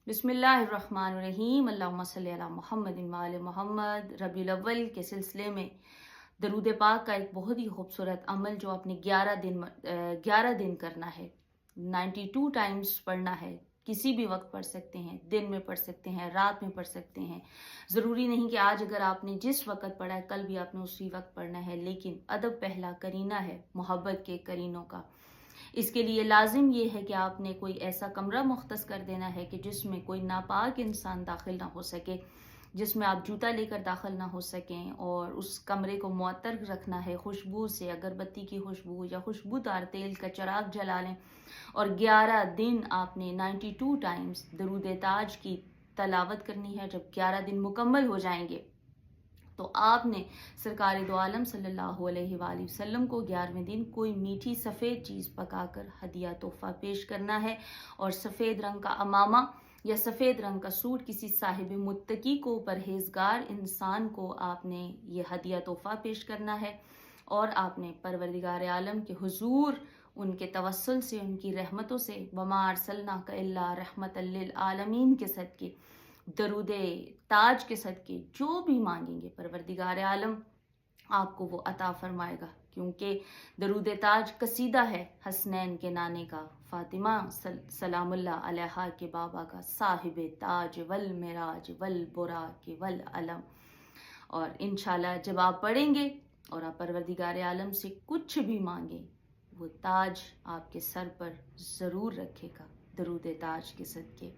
بسم اللہ الرحمن الرحیم، اللہم صلی علی محمد و آل محمد۔ ربیع الاول کے سلسلے میں درود پاک کا ایک بہت ہی خوبصورت عمل جو آپ نے 11 دن کرنا ہے، 92 ٹائمز پڑھنا ہے۔ کسی بھی وقت پڑھ سکتے ہیں، دن میں پڑھ سکتے ہیں، رات میں پڑھ سکتے ہیں۔ ضروری نہیں کہ آج اگر آپ نے جس وقت پڑھا ہے کل بھی آپ نے اسی وقت پڑھنا ہے، لیکن ادب پہلا کرینہ ہے محبت کے کرینوں کا۔ اس کے لیے لازم یہ ہے کہ آپ نے کوئی ایسا کمرہ مختص کر دینا ہے کہ جس میں کوئی ناپاک انسان داخل نہ ہو سکے، جس میں آپ جوتا لے کر داخل نہ ہو سکیں، اور اس کمرے کو معطر رکھنا ہے خوشبو سے، اگربتی کی خوشبو یا خوشبودار تیل کا چراغ جلا لیں، اور 11 دن آپ نے 92 ٹائمز درود تاج کی تلاوت کرنی ہے۔ جب 11 دن مکمل ہو جائیں گے تو آپ نے سرکار دو عالم صلی اللہ علیہ وآلہ وسلم کو 11ویں دن کوئی میٹھی سفید چیز پکا کر ہدیہ تحفہ پیش کرنا ہے، اور سفید رنگ کا امامہ یا سفید رنگ کا سوٹ کسی صاحب متقی کو، پرہیزگار انسان کو آپ نے یہ ہدیہ تحفہ پیش کرنا ہے، اور آپ نے پروردگار عالم کے حضور ان کے توسل سے، ان کی رحمتوں سے، وما ارسلناک الا رحمت للعالمین کے صدقے، درود تاج کے صدقے جو بھی مانگیں گے پروردگار عالم آپ کو وہ عطا فرمائے گا، کیونکہ درود تاج قصیدہ ہے حسنین کے نانے کا، فاطمہ سلام اللہ علیہا کے بابا کا، صاحب تاج والمراج والبراق والعلم۔ اور انشاءاللہ جب آپ پڑھیں گے اور آپ پروردگار عالم سے کچھ بھی مانگیں، وہ تاج آپ کے سر پر ضرور رکھے گا درود تاج کے صدقے۔